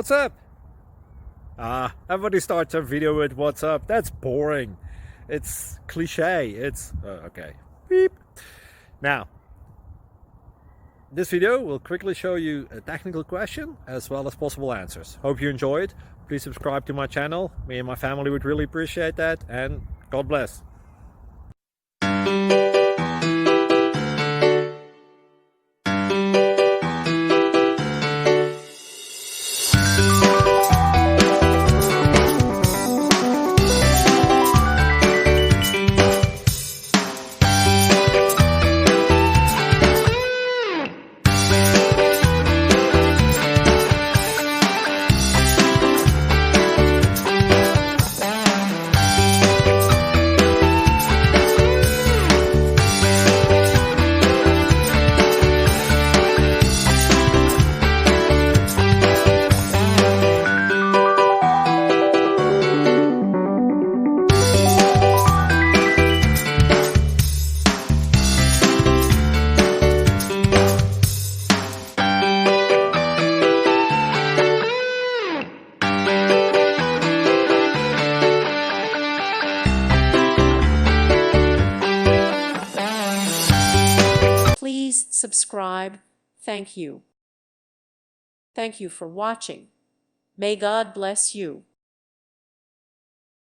What's up? Everybody starts a video with what's up. That's boring. It's cliche. It's okay. Beep. Now, this video will quickly show you a technical question as well as possible answers. Hope you enjoyed. Please subscribe to my channel. Me and my family would really appreciate that, and God bless. Please subscribe. Thank you. Thank you for watching. May God bless you.